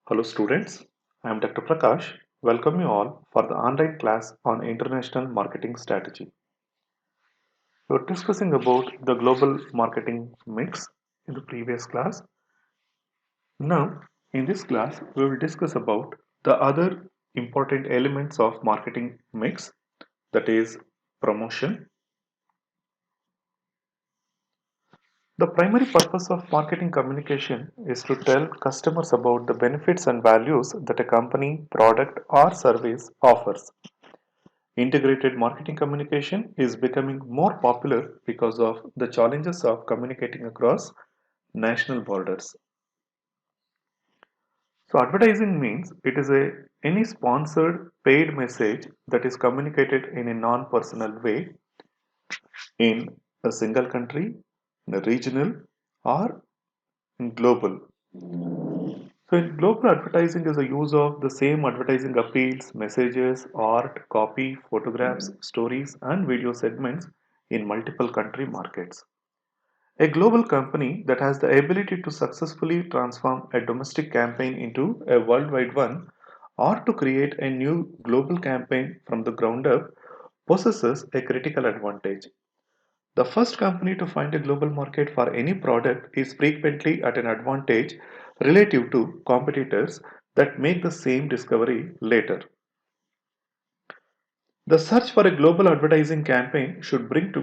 Hello students, I am Dr. Prakash. Welcome you all for the online class on international marketing strategy. We were discussing about the global marketing mix in the previous class. Now, in this class, we will discuss about the other important elements of marketing mix, that is promotion. The primary purpose of marketing communication is to tell customers about the benefits and values that a company, product, or service offers. Integrated marketing communication is becoming more popular because of the challenges of communicating across national borders. So advertising means it is any sponsored paid message that is communicated in a non-personal way in a single country, in a regional or in global. So in global advertising is the use of the same advertising appeals, messages, art, copy, photographs, stories and video segments in multiple country markets. A global company that has the ability to successfully transform a domestic campaign into a worldwide one or to create a new global campaign from the ground up possesses a critical advantage. The first company to find a global market for any product is frequently at an advantage relative to competitors that make the same discovery later. The search for a global advertising campaign should bring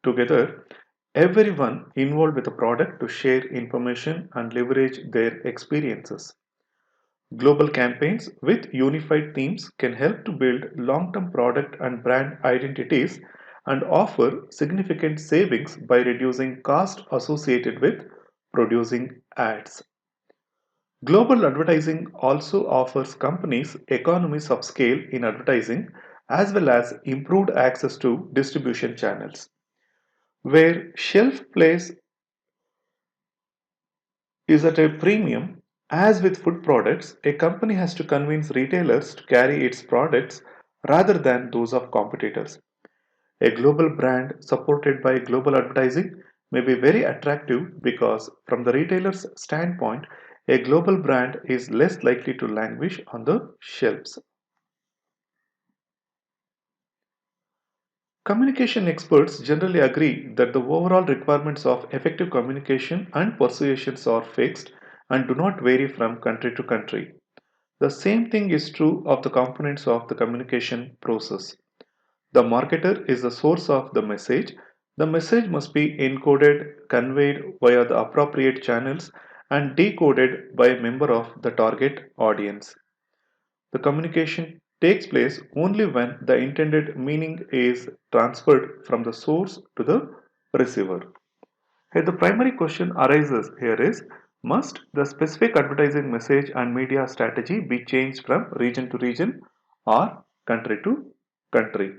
together everyone involved with a product to share information and leverage their experiences. Global campaigns with unified themes can help to build long-term product and brand identities and offer significant savings by reducing cost associated with producing ads. Global advertising also offers companies economies of scale in advertising as well as improved access to distribution channels. Where shelf place is at a premium, as with food products, a company has to convince retailers to carry its products rather than those of competitors. A global brand supported by global advertising may be very attractive because, from the retailer's standpoint, a global brand is less likely to languish on the shelves. Communication experts generally agree that the overall requirements of effective communication and persuasions are fixed and do not vary from country to country. The same thing is true of the components of the communication process. The marketer is the source of the message. The message must be encoded, conveyed via the appropriate channels, and decoded by a member of the target audience. The communication takes place only when the intended meaning is transferred from the source to the receiver. Here the primary question arises here is, must the specific advertising message and media strategy be changed from region to region or country to country?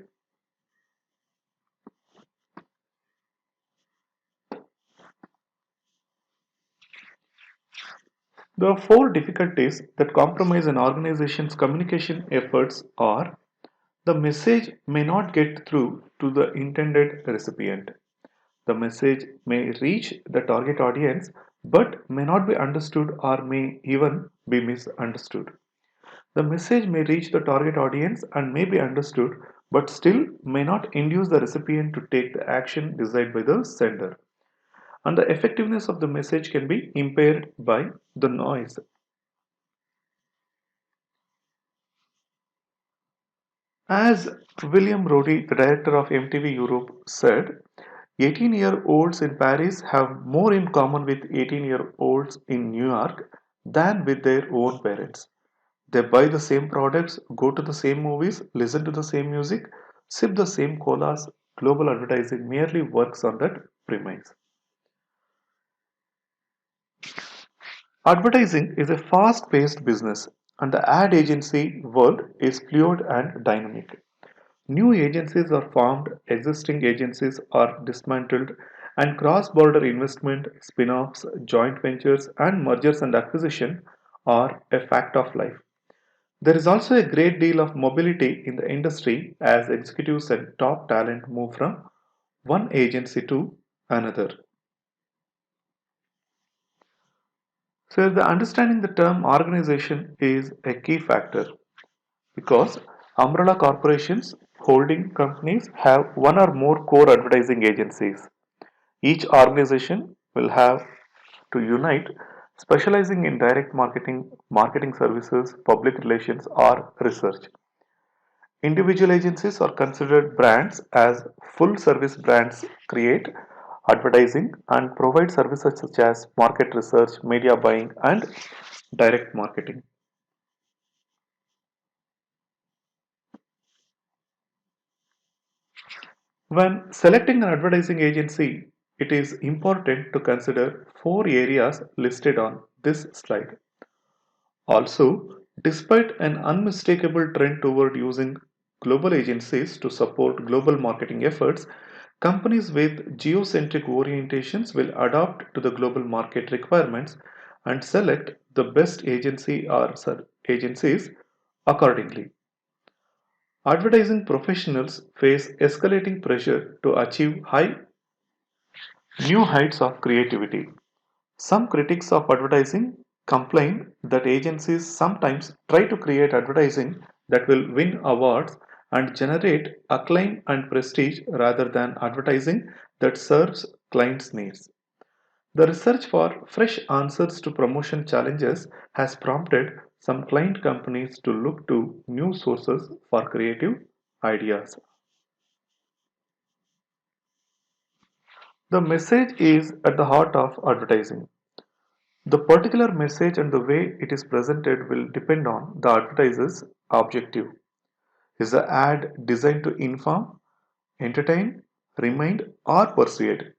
The four difficulties that compromise an organization's communication efforts are: the message may not get through to the intended recipient. The message may reach the target audience but may not be understood or may even be misunderstood. The message may reach the target audience and may be understood but still may not induce the recipient to take the action desired by the sender. And the effectiveness of the message can be impaired by the noise. As William Rodi, the director of MTV Europe, said, 18-year-olds in Paris have more in common with 18-year-olds in New York than with their own parents. They buy the same products, go to the same movies, listen to the same music, sip the same colas. Global advertising merely works on that premise. Advertising is a fast paced business, and the ad agency world is fluid and dynamic. New agencies are formed, existing agencies are dismantled, and cross border investment, spin offs, joint ventures, and mergers and acquisition are a fact of life. There is also a great deal of mobility in the industry as executives and top talent move from one agency to another. So the understanding the term organization is a key factor because umbrella corporations, holding companies have one or more core advertising agencies. Each organization will have to unite, specializing in direct marketing, marketing services, public relations, or research. Individual agencies are considered brands as full service brands create advertising and provide services such as market research, media buying, and direct marketing. When selecting an advertising agency, it is important to consider four areas listed on this slide. Also, despite an unmistakable trend toward using global agencies to support global marketing efforts, companies with geocentric orientations will adapt to the global market requirements and select the best agency or agencies accordingly. Advertising professionals face escalating pressure to achieve new heights of creativity. Some critics of advertising complain that agencies sometimes try to create advertising that will win awards and generate acclaim and prestige rather than advertising that serves clients' needs. The research for fresh answers to promotion challenges has prompted some client companies to look to new sources for creative ideas. The message is at the heart of advertising. The particular message and the way it is presented will depend on the advertiser's objective. Is the ad designed to inform, entertain, remind, or persuade?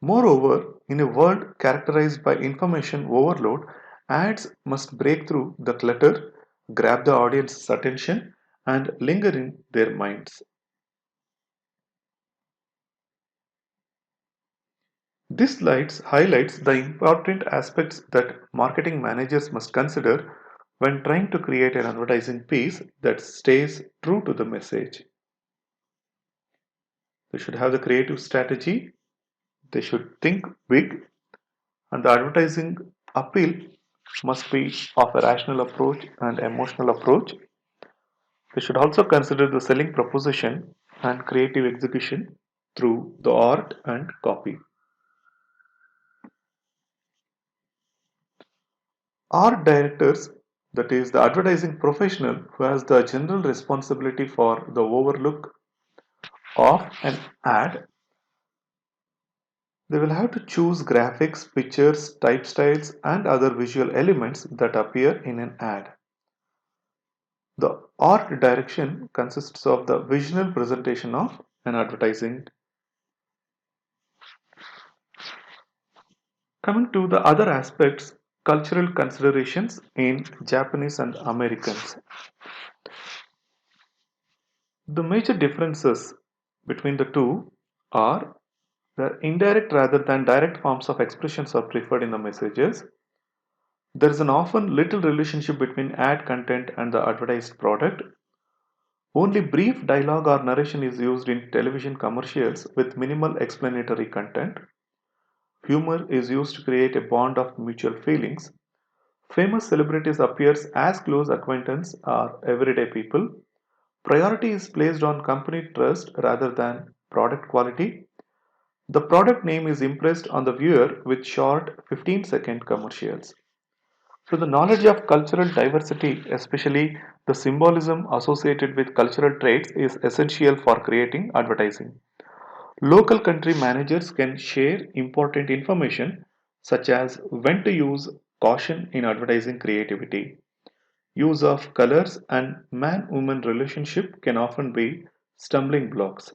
Moreover, in a world characterized by information overload, ads must break through the clutter, grab the audience's attention, and linger in their minds. This slide highlights the important aspects that marketing managers must consider when trying to create an advertising piece that stays true to the message. They should have the creative strategy, they should think big, and the advertising appeal must be of a rational approach and emotional approach. They should also consider the selling proposition and creative execution through the art and copy. Art directors, that is the advertising professional who has the general responsibility for the overlook of an ad, they will have to choose graphics, pictures, type styles, and other visual elements that appear in an ad. The art direction consists of the visual presentation of an advertising. Coming to the other aspects, cultural considerations in Japanese and Americans. The major differences between the two are the indirect rather than direct forms of expressions are preferred in the messages. There is an often little relationship between ad content and the advertised product. Only brief dialogue or narration is used in television commercials with minimal explanatory content. Humor is used to create a bond of mutual feelings. Famous celebrities appears as close acquaintance or everyday people. Priority is placed on company trust rather than product quality. The product name is impressed on the viewer with short 15-second commercials. So the knowledge of cultural diversity, especially the symbolism associated with cultural traits, is essential for creating advertising. Local country managers can share important information such as when to use caution in advertising creativity. Use of colors and man-woman relationship can often be stumbling blocks.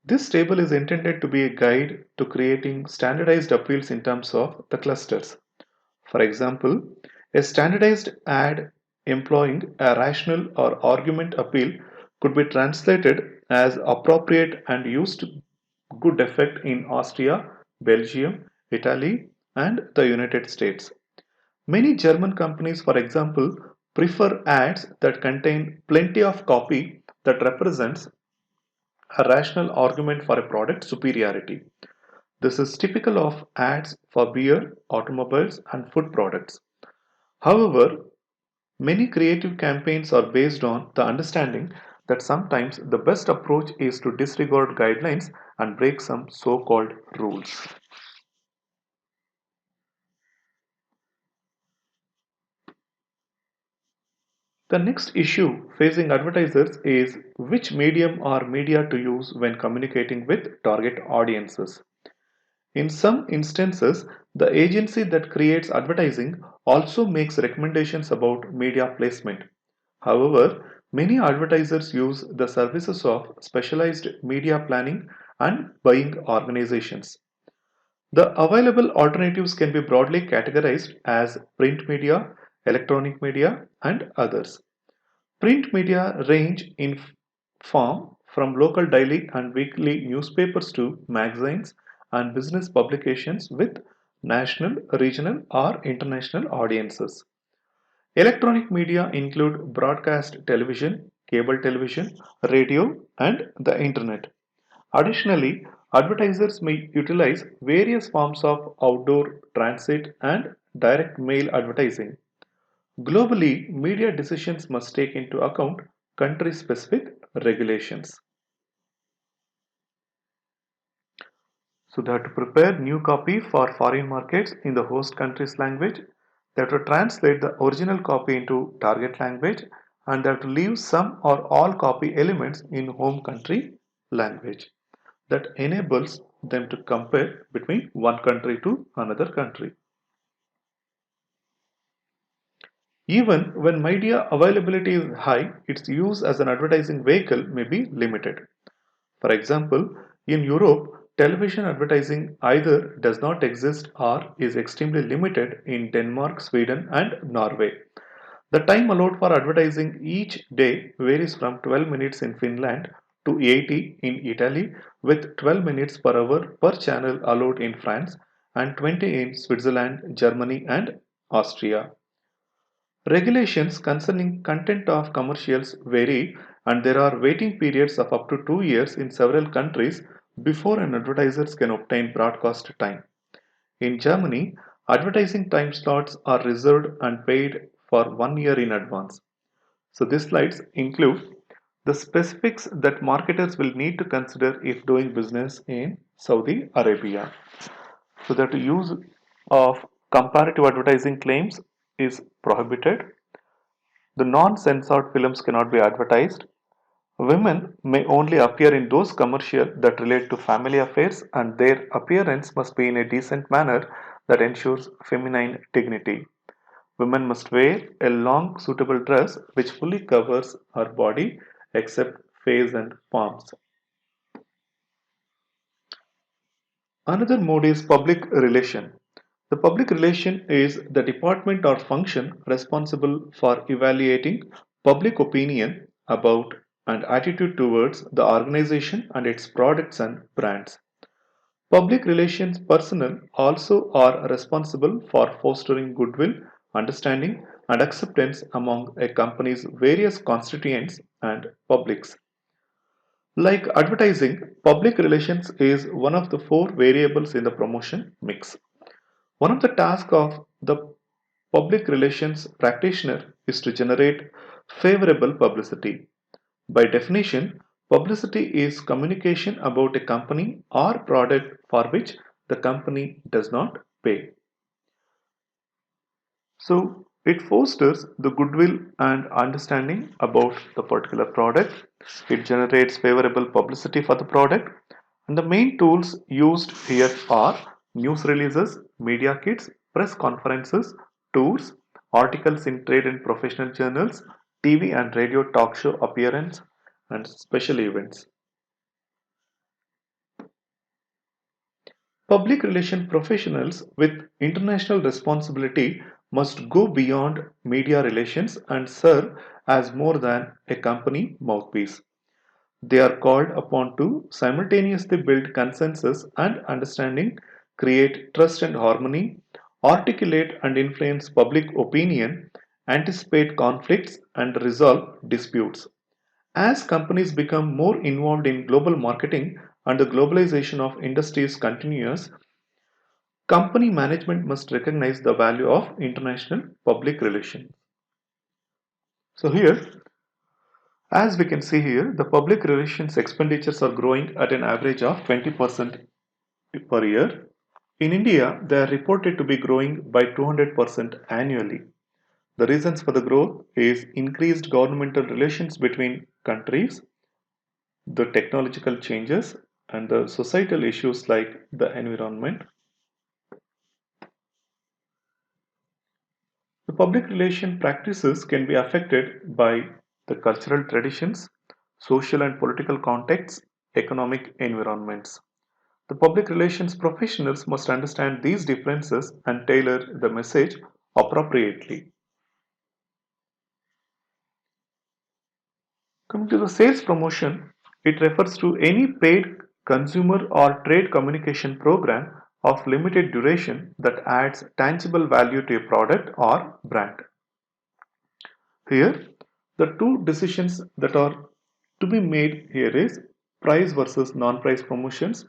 This table is intended to be a guide to creating standardized appeals in terms of the clusters. For example, a standardized ad employing a rational or argument appeal could be translated as appropriate and used to good effect in Austria, Belgium, Italy, and the United States. Many German companies, for example, prefer ads that contain plenty of copy that represents a rational argument for a product superiority. This is typical of ads for beer, automobiles, and food products. However, many creative campaigns are based on the understanding that sometimes the best approach is to disregard guidelines and break some so called rules. The next issue facing advertisers is which medium or media to use when communicating with target audiences. In some instances, the agency that creates advertising also makes recommendations about media placement. However, many advertisers use the services of specialized media planning and buying organizations. The available alternatives can be broadly categorized as print media, electronic media, and others. Print media range in form from local daily and weekly newspapers to magazines and business publications with national, regional, or international audiences. Electronic media include broadcast television, cable television, radio, and the internet. Additionally, advertisers may utilize various forms of outdoor, transit, and direct mail advertising. Globally, media decisions must take into account country specific regulations. So, they have to prepare new copy for foreign markets in the host country's language. They have to translate the original copy into target language, and they have to leave some or all copy elements in home country language. That enables them to compare between one country to another country. Even when media availability is high, its use as an advertising vehicle may be limited. For example, in Europe, television advertising either does not exist or is extremely limited in Denmark, Sweden, and Norway. The time allowed for advertising each day varies from 12 minutes in Finland to 80 in Italy, with 12 minutes per hour per channel allowed in France and 20 in Switzerland, Germany, and Austria. Regulations concerning content of commercials vary, and there are waiting periods of up to 2 years in several countries before an advertiser can obtain broadcast time. In Germany, advertising time slots are reserved and paid for 1 year in advance. So, these slides include the specifics that marketers will need to consider if doing business in Saudi Arabia. So, that use of comparative advertising claims is prohibited. The non-censored films cannot be advertised. Women may only appear in those commercials that relate to family affairs, and their appearance must be in a decent manner that ensures feminine dignity. Women must wear a long, suitable dress which fully covers her body except face and palms. Another mode is public relation. The public relation is the department or function responsible for evaluating public opinion about and attitude towards the organization and its products and brands. Public relations personnel also are responsible for fostering goodwill, understanding, and acceptance among a company's various constituents and publics. Like advertising, public relations is one of the four variables in the promotion mix. One of the tasks of the public relations practitioner is to generate favorable publicity. By definition, publicity is communication about a company or product for which the company does not pay. So, it fosters the goodwill and understanding about the particular product. It generates favorable publicity for the product. And the main tools used here are news releases, media kits, press conferences, tours, articles in trade and professional journals, TV and radio talk show appearance, and special events. Public relation professionals with international responsibility must go beyond media relations and serve as more than a company mouthpiece. They are called upon to simultaneously build consensus and understanding, create trust and harmony, articulate and influence public opinion, anticipate conflicts, and resolve disputes. As companies become more involved in global marketing and the globalization of industries continues, company management must recognize the value of international public relations. So here, as we can see here, the public relations expenditures are growing at an average of 20% per year. In India, they are reported to be growing by 200% annually. The reasons for the growth is increased governmental relations between countries, the technological changes, and the societal issues like the environment. The public relation practices can be affected by the cultural traditions, social and political contexts, economic environments. The public relations professionals must understand these differences and tailor the message appropriately. Coming to the sales promotion, it refers to any paid consumer or trade communication program of limited duration that adds tangible value to a product or brand. Here, the two decisions that are to be made here is price versus non-price promotions,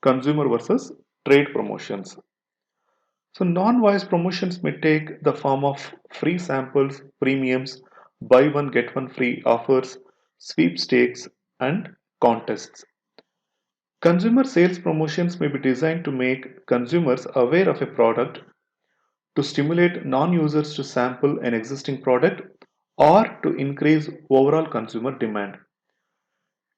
consumer versus trade promotions. So non-voice promotions may take the form of free samples, premiums, buy one get one free offers, sweepstakes, and contests. Consumer sales promotions may be designed to make consumers aware of a product, to stimulate non-users to sample an existing product, or to increase overall consumer demand.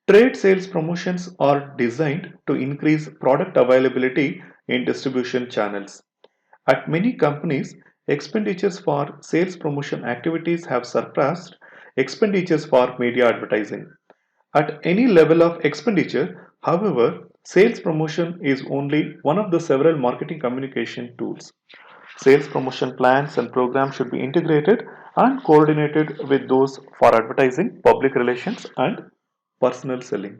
Trade sales promotions are designed to increase product availability in distribution channels. At many companies, expenditures for sales promotion activities have surpassed expenditures for media advertising. At any level of expenditure, however, sales promotion is only one of the several marketing communication tools. Sales promotion plans and programs should be integrated and coordinated with those for advertising, public relations, and personal selling.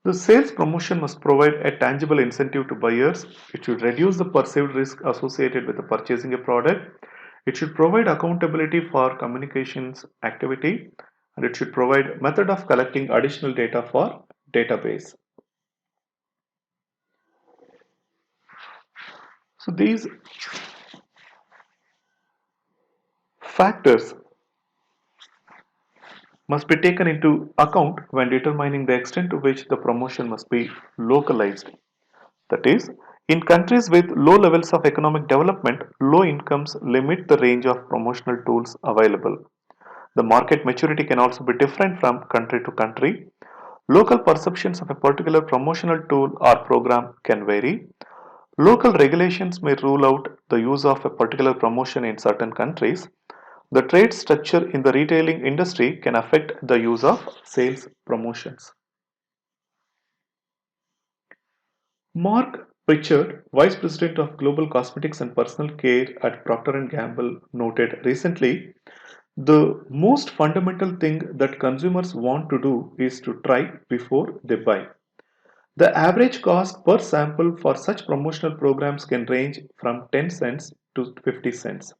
The sales promotion must provide a tangible incentive to buyers. It should reduce the perceived risk associated with the purchasing a product. It should provide accountability for communications activity, and it should provide method of collecting additional data for database. So these factors must be taken into account when determining the extent to which the promotion must be localized. That is, in countries with low levels of economic development, low incomes limit the range of promotional tools available. The market maturity can also be different from country to country. Local perceptions of a particular promotional tool or program can vary. Local regulations may rule out the use of a particular promotion in certain countries. The trade structure in the retailing industry can affect the use of sales promotions. Mark Pritchard, Vice President of Global Cosmetics and Personal Care at Procter & Gamble, noted recently, the most fundamental thing that consumers want to do is to try before they buy. The average cost per sample for such promotional programs can range from 10 cents to 50 cents.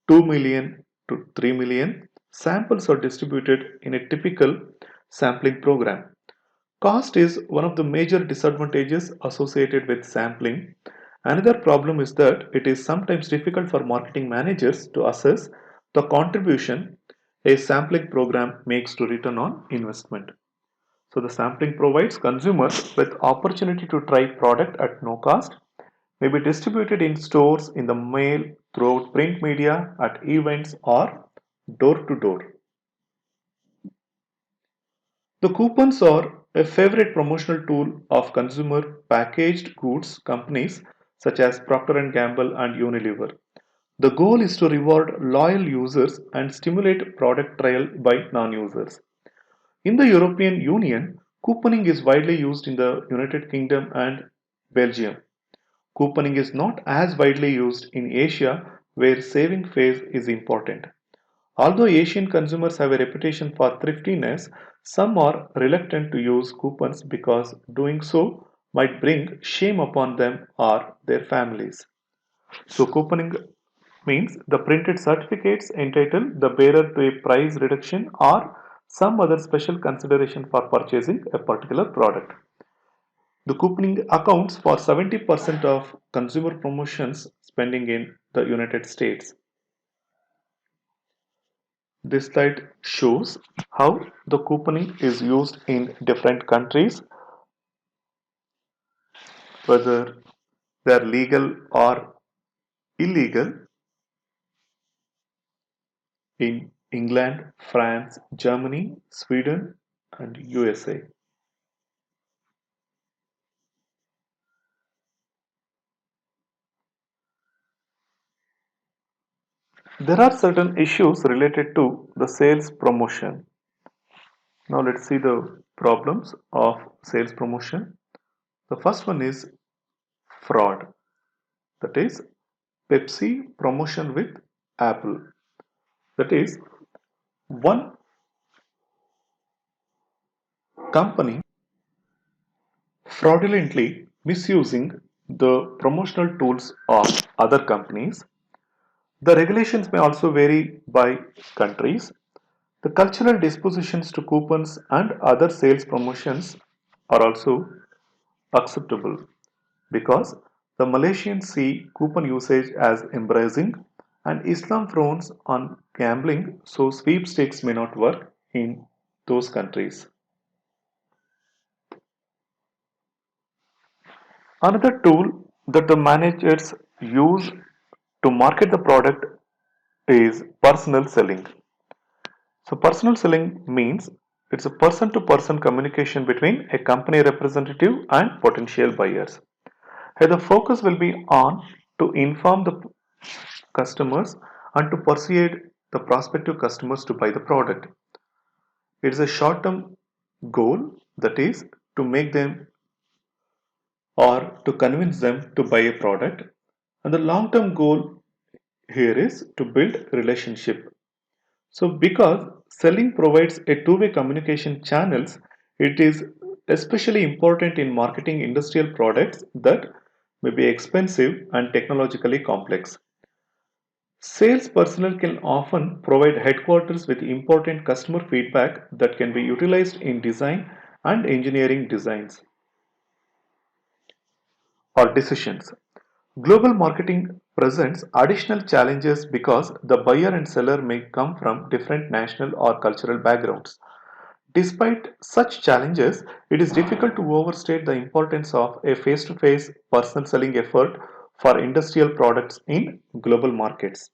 2 million to 3 million samples are distributed in a typical sampling program. Cost is one of the major disadvantages associated with sampling. Another problem is that it is sometimes difficult for marketing managers to assess the contribution a sampling program makes to return on investment. So the sampling provides consumers with opportunity to try product at no cost, may be distributed in stores, in the mail, throughout print media, at events, or door to door. The coupons are a favorite promotional tool of consumer packaged goods companies such as Procter and Gamble and Unilever. The goal is to reward loyal users and stimulate product trial by non-users. In the European Union, couponing is widely used in the United Kingdom and Belgium. Couponing is not as widely used in Asia, where saving phase is important. Although Asian consumers have a reputation for thriftiness, some are reluctant to use coupons because doing so might bring shame upon them or their families. So, couponing means the printed certificates entitle the bearer to a price reduction or some other special consideration for purchasing a particular product. The couponing accounts for 70% of consumer promotions spending in the United States. This slide shows how the couponing is used in different countries, whether they are legal or illegal in England, France, Germany, Sweden, and USA. There are certain issues related to the sales promotion. Now let's see the problems of sales promotion. The first one is fraud. That is Pepsi promotion with Apple. That is one company fraudulently misusing the promotional tools of other companies. The regulations may also vary by countries. The cultural dispositions to coupons and other sales promotions are also acceptable because the Malaysians see coupon usage as embracing and Islam frowns on gambling, so sweepstakes may not work in those countries. Another tool that the managers use to market the product is personal selling. So, personal selling means it's a person to person communication between a company representative and potential buyers. Here, the focus will be on to inform the customers and to persuade the prospective customers to buy the product. It is a short term goal, that is, to make them or to convince them to buy a product, and the long term goal here is to build relationship. So because selling provides a two-way communication channels, it is especially important in marketing industrial products that may be expensive and technologically complex. Sales personnel can often provide headquarters with important customer feedback that can be utilized in design and engineering designs or decisions. Global marketing presents additional challenges because the buyer and seller may come from different national or cultural backgrounds. Despite such challenges, it is difficult to overstate the importance of a face to face personal selling effort for industrial products in global markets.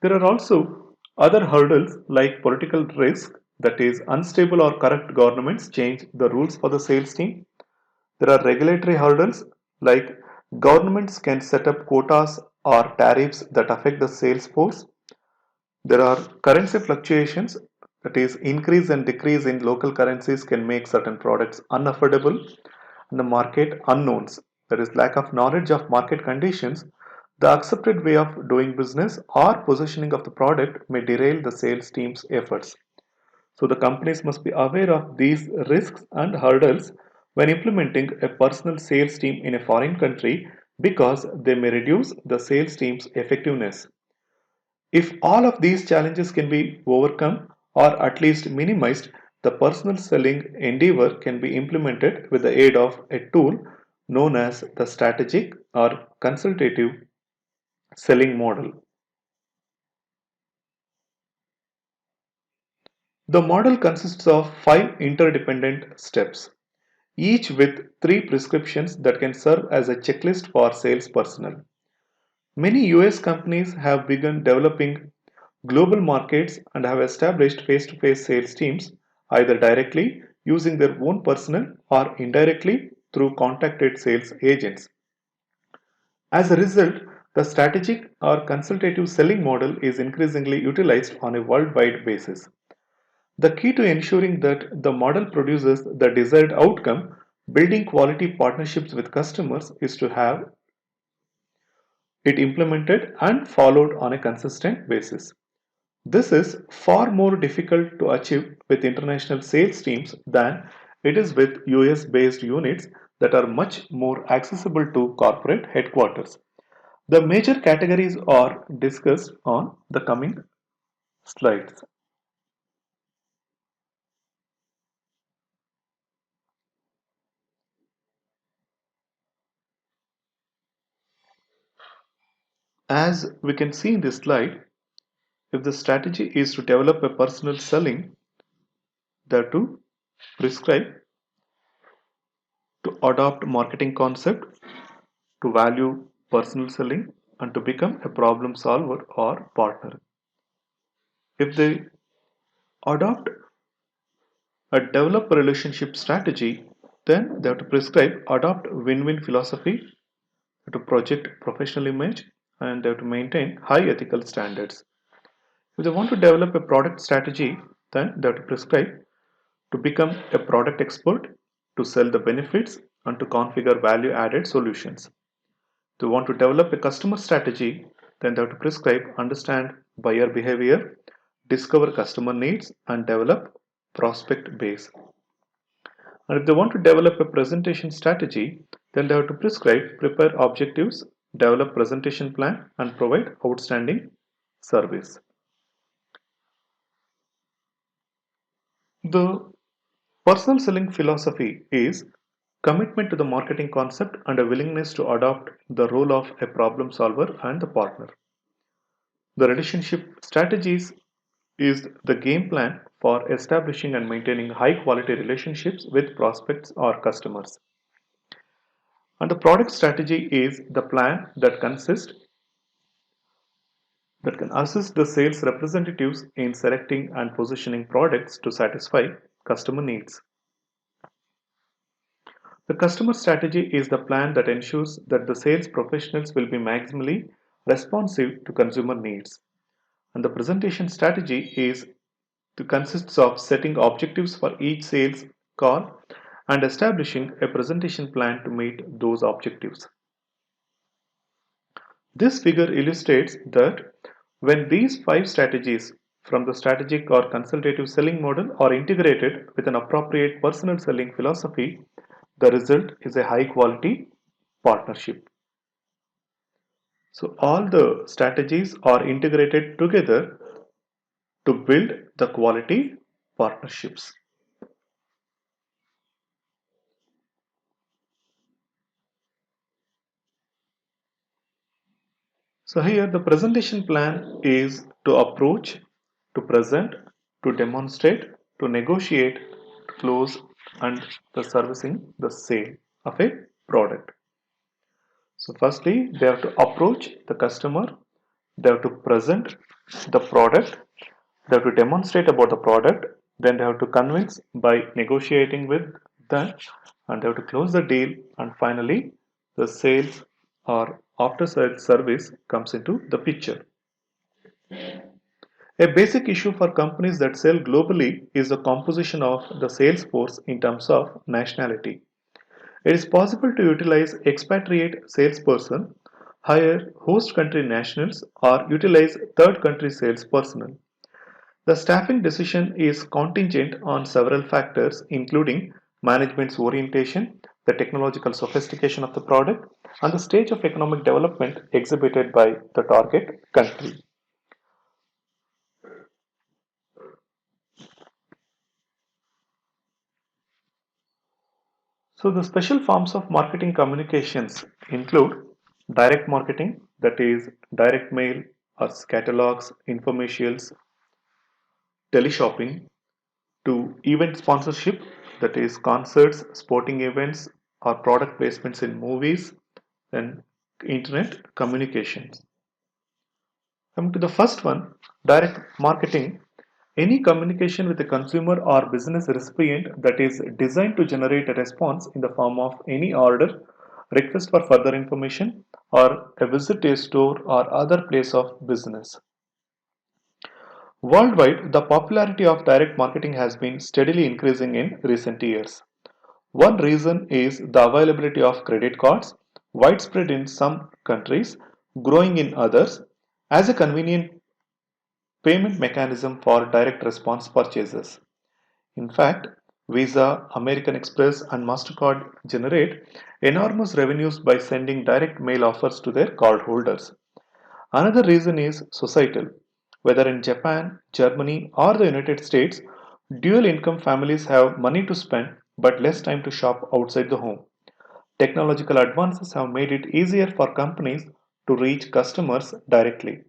There are also other hurdles like political risk, that is, unstable or corrupt governments change the rules for the sales team. There are regulatory hurdles like governments can set up quotas or tariffs that affect the sales force. There are currency fluctuations, that is, increase and decrease in local currencies can make certain products unaffordable, and the market unknowns, that is, lack of knowledge of market conditions. The accepted way of doing business or positioning of the product may derail the sales team's efforts. So the companies must be aware of these risks and hurdles when implementing a personal sales team in a foreign country because they may reduce the sales team's effectiveness. If all of these challenges can be overcome or at least minimized, the personal selling endeavor can be implemented with the aid of a tool known as the strategic or consultative selling model. The model consists of five interdependent steps, each with three prescriptions that can serve as a checklist for sales personnel. Many US companies have begun developing global markets and have established face to face sales teams either directly using their own personnel or indirectly through contacted sales agents. As a result, the strategic or consultative selling model is increasingly utilized on a worldwide basis. The key to ensuring that the model produces the desired outcome, building quality partnerships with customers, is to have it implemented and followed on a consistent basis. This is far more difficult to achieve with international sales teams than it is with US based units that are much more accessible to corporate headquarters. The major categories are discussed on the coming slides. As we can see in this slide, if the strategy is to develop a personal selling, they are to prescribe, to adopt marketing concept, to value personal selling, and to become a problem solver or partner. If they adopt a develop relationship strategy, then they have to prescribe, adopt win-win philosophy, to project professional image, and they have to maintain high ethical standards. If they want to develop a product strategy, then they have to prescribe to become a product expert, to sell the benefits, and to configure value added solutions. If they want to develop a customer strategy, then they have to prescribe, understand buyer behavior, discover customer needs, and develop prospect base. And if they want to develop a presentation strategy, then they have to prescribe, prepare objectives, develop presentation plan, and provide outstanding service. The personal selling philosophy is commitment to the marketing concept and a willingness to adopt the role of a problem solver and the partner. The relationship strategies is the game plan for establishing and maintaining high quality relationships with prospects or customers. And the product strategy is the plan that can assist the sales representatives in selecting and positioning products to satisfy customer needs. The customer strategy is the plan that ensures that the sales professionals will be maximally responsive to consumer needs. And the presentation strategy is to consists of setting objectives for each sales call and establishing a presentation plan to meet those objectives. This figure illustrates that when these five strategies from the strategic or consultative selling model are integrated with an appropriate personal selling philosophy, the result is a high quality partnership. So all the strategies are integrated together to build the quality partnerships. So here the presentation plan is to approach, to present, to demonstrate, to negotiate, to close, and the servicing the sale of a product. So firstly, they have to approach the customer, they have to present the product, they have to demonstrate about the product, then they have to convince by negotiating with them, and they have to close the deal, and finally the sales or after sales service comes into the picture. A basic issue for companies that sell globally is the composition of the sales force in terms of nationality. It is possible to utilize expatriate salesperson, hire host country nationals, or utilize third country sales personnel. The staffing decision is contingent on several factors, including management's orientation, the technological sophistication of the product, and the stage of economic development exhibited by the target country. So, the special forms of marketing communications include direct marketing, that is, direct mail or catalogs, infomercials, teleshopping, to event sponsorship, that is, concerts, sporting events, or product placements in movies, and internet communications. Coming to the first one, direct marketing. Any communication with a consumer or business recipient that is designed to generate a response in the form of any order, request for further information, or a visit to a store or other place of business. Worldwide, the popularity of direct marketing has been steadily increasing in recent years. One reason is the availability of credit cards, widespread in some countries, growing in others, as a convenient payment mechanism for direct response purchases. In fact, Visa, American Express, and MasterCard generate enormous revenues by sending direct mail offers to their cardholders. Another reason is societal. Whether in Japan, Germany, or the United States, dual income families have money to spend but less time to shop outside the home. Technological advances have made it easier for companies to reach customers directly.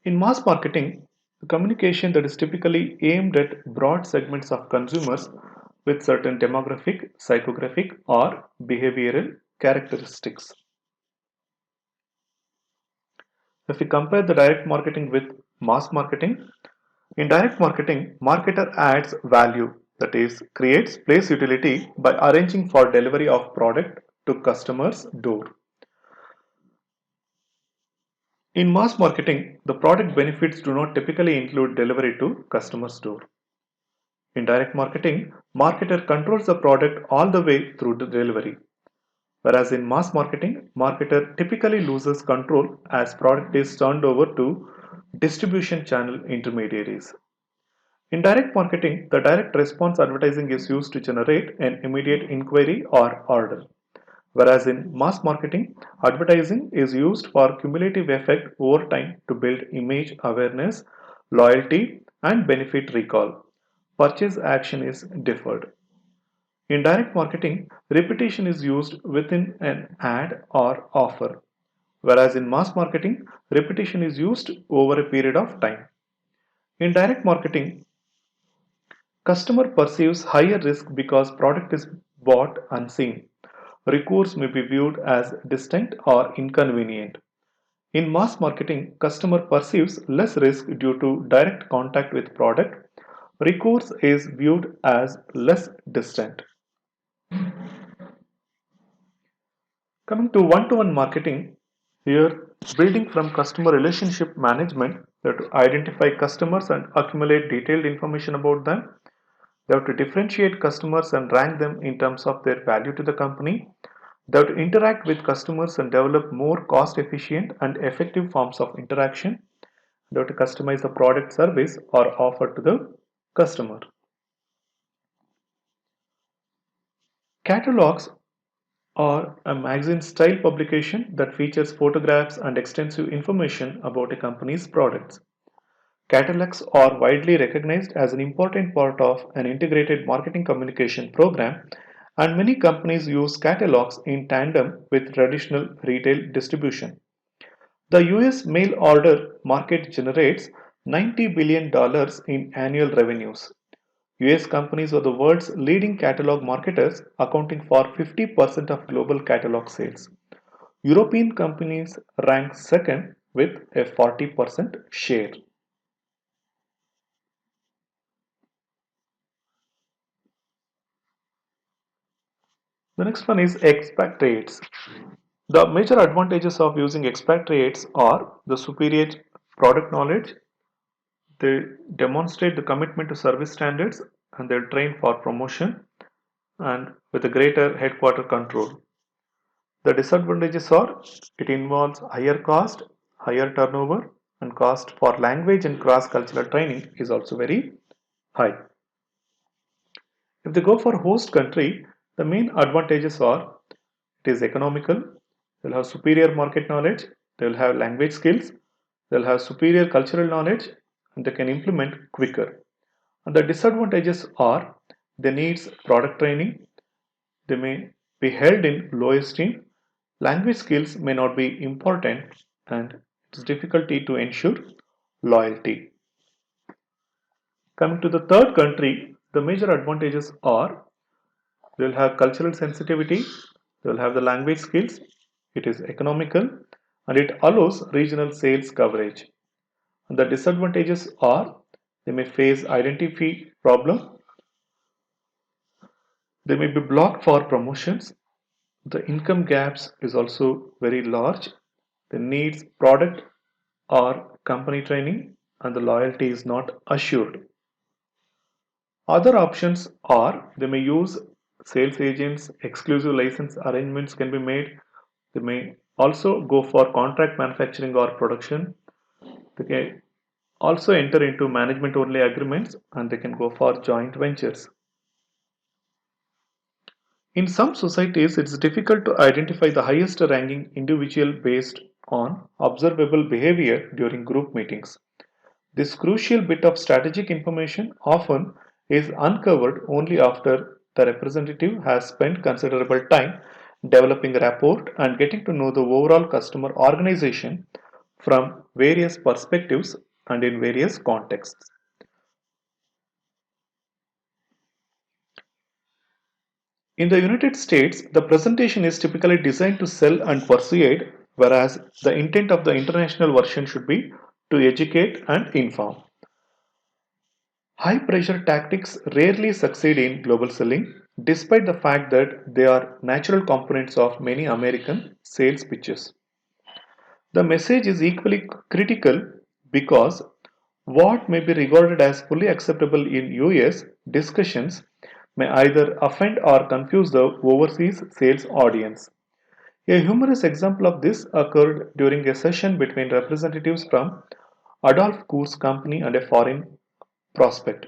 In mass marketing, the communication that is typically aimed at broad segments of consumers with certain demographic, psychographic, or behavioral characteristics. If we compare the direct marketing with mass marketing, in direct marketing, marketer adds value, that is, creates place utility by arranging for delivery of product to customer's door. In mass marketing, the product benefits do not typically include delivery to customer's door. In direct marketing, marketer controls the product all the way through the delivery. Whereas in mass marketing, marketer typically loses control as product is turned over to distribution channel intermediaries. In direct marketing, the direct response advertising is used to generate an immediate inquiry or order. Whereas in mass marketing, advertising is used for cumulative effect over time to build image awareness, loyalty, and benefit recall. Purchase action is deferred. In direct marketing, repetition is used within an ad or offer, whereas in mass marketing, repetition is used over a period of time. In direct marketing, customer perceives higher risk because product is bought unseen. Recourse may be viewed as distant or inconvenient. In mass marketing, customer perceives less risk due to direct contact with product. Recourse is viewed as less distant. Coming to one-to-one marketing, here building from customer relationship management, they have to identify customers and accumulate detailed information about them. They have to differentiate customers and rank them in terms of their value to the company. They have to interact with customers and develop more cost efficient and effective forms of interaction. They have to customize the product, service, or offer to the customer. Catalogs are a magazine style publication that features photographs and extensive information about a company's products. Catalogs are widely recognized as an important part of an integrated marketing communication program, and many companies use catalogs in tandem with traditional retail distribution. The US mail order market generates $90 billion in annual revenues. US companies are the world's leading catalog marketers, accounting for 50% of global catalog sales. European companies rank second with a 40% share. The next one is expatriates. The major advantages of using expatriates are the superior product knowledge, they demonstrate the commitment to service standards, and they're trained for promotion and with a greater headquarter control. The disadvantages are it involves higher cost, higher turnover, and cost for language and cross-cultural training is also very high. If they go for host country, the main advantages are it is economical, they'll have superior market knowledge, they'll have language skills, they'll have superior cultural knowledge, and they can implement quicker. And the disadvantages are they needs product training, they may be held in low esteem, language skills may not be important, and it is difficulty to ensure loyalty. Coming to the third country, the major advantages are they will have cultural sensitivity, they will have the language skills, it is economical, and it allows regional sales coverage. And the disadvantages are they may face identity problem, they may be blocked for promotions, the income gaps is also very large, the needs product or company training, and the loyalty is not assured. Other options are they may use sales agents, exclusive license arrangements can be made. They may also go for contract manufacturing or production. Okay. also enter into management only agreements, and they can go for joint ventures. In some societies, it's difficult to identify the highest ranking individual based on observable behavior during group meetings. This crucial bit of strategic information often is uncovered only after the representative has spent considerable time developing a rapport and getting to know the overall customer organization from various perspectives and in various contexts. In the United States, the presentation is typically designed to sell and persuade, whereas the intent of the international version should be to educate and inform. High pressure tactics rarely succeed in global selling, despite the fact that they are natural components of many American sales pitches. The message is equally critical because what may be regarded as fully acceptable in US discussions may either offend or confuse the overseas sales audience. A humorous example of this occurred during a session between representatives from Adolf Coors Company and a foreign prospect.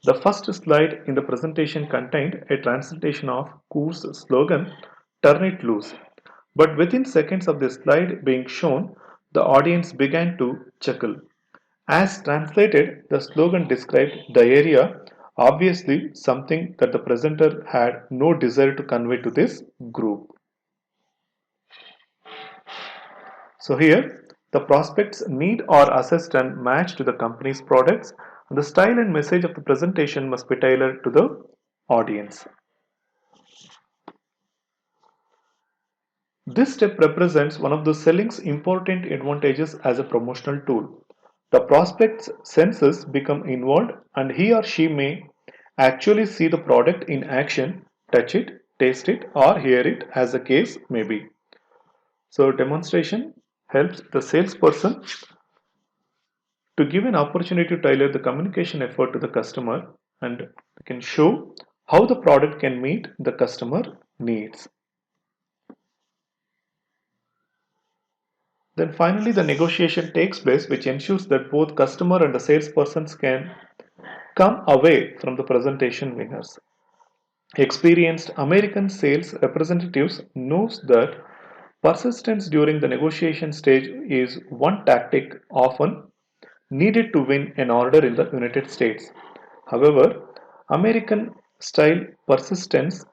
The first slide in the presentation contained a translation of Coors' slogan, "Turn it loose." But within seconds of the slide being shown, the audience began to chuckle. As translated, the slogan described the area, obviously something that the presenter had no desire to convey to this group. So here, the prospect's need or assessed and matched to the company's products, and the style and message of the presentation must be tailored to the audience. This step represents one of the selling's important advantages as a promotional tool. The prospect's senses become involved and he or she may actually see the product in action, touch it, taste it, or hear it as the case may be. So demonstration helps the salesperson to give an opportunity to tailor the communication effort to the customer and can show how the product can meet the customer needs. Then finally the negotiation takes place, which ensures that both customer and the salespersons can come away from the presentation winners. Experienced American sales representatives knows that persistence during the negotiation stage is one tactic often needed to win an order in the United States. However, American style persistence,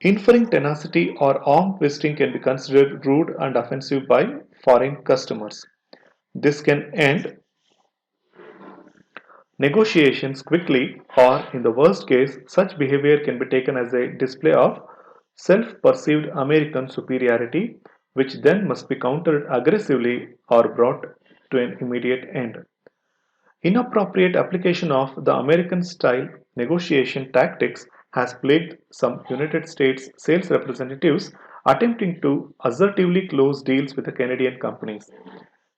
inferring tenacity or arm twisting can be considered rude and offensive by foreign customers. This can end negotiations quickly, or in the worst case, such behavior can be taken as a display of self perceived American superiority, which then must be countered aggressively or brought to an immediate end. Inappropriate application of the American style negotiation tactics has plagued some United States sales representatives attempting to assertively close deals with the Canadian companies.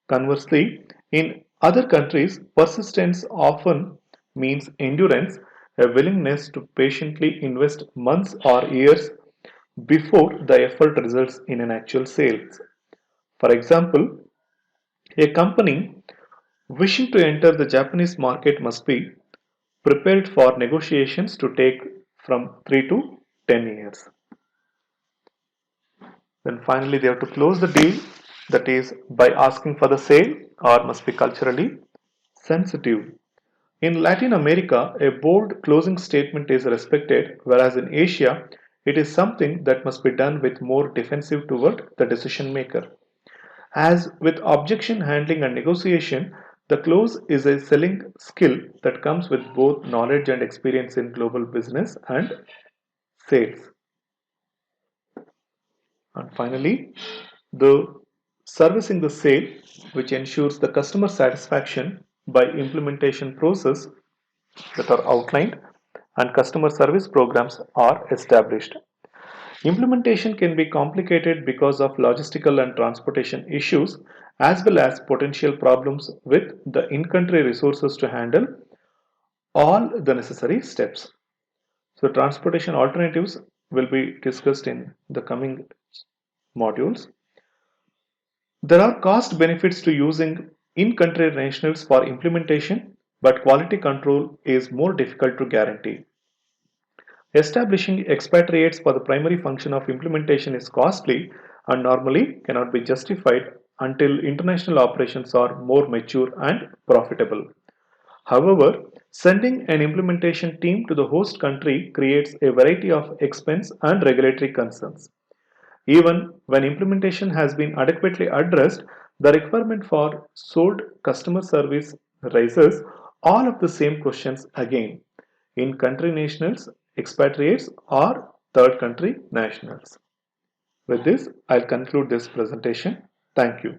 Conversely, in other countries, persistence often means endurance, a willingness to patiently invest months or years before the effort results in an actual sales. For example, a company wishing to enter the Japanese market must be prepared for negotiations to take from 3 to 10 years. Then finally, they have to close the deal, that is, by asking for the sale, or must be culturally sensitive. In Latin America, a bold closing statement is respected, whereas in Asia, it is something that must be done with more defensive toward the decision maker. As with objection handling and negotiation, the close is a selling skill that comes with both knowledge and experience in global business and sales. And finally, the servicing the sale, which ensures the customer satisfaction by implementation process that are outlined and customer service programs are established. Implementation can be complicated because of logistical and transportation issues as well as potential problems with the in-country resources to handle all the necessary steps. So transportation alternatives will be discussed in the coming modules. There are cost benefits to using in-country nationals for implementation, but quality control is more difficult to guarantee. Establishing expatriates for the primary function of implementation is costly and normally cannot be justified until international operations are more mature and profitable. However, sending an implementation team to the host country creates a variety of expense and regulatory concerns. Even when implementation has been adequately addressed, the requirement for sold customer service raises all of the same questions again. In country nationals, expatriates, or third country nationals. With this, I'll conclude this presentation. Thank you.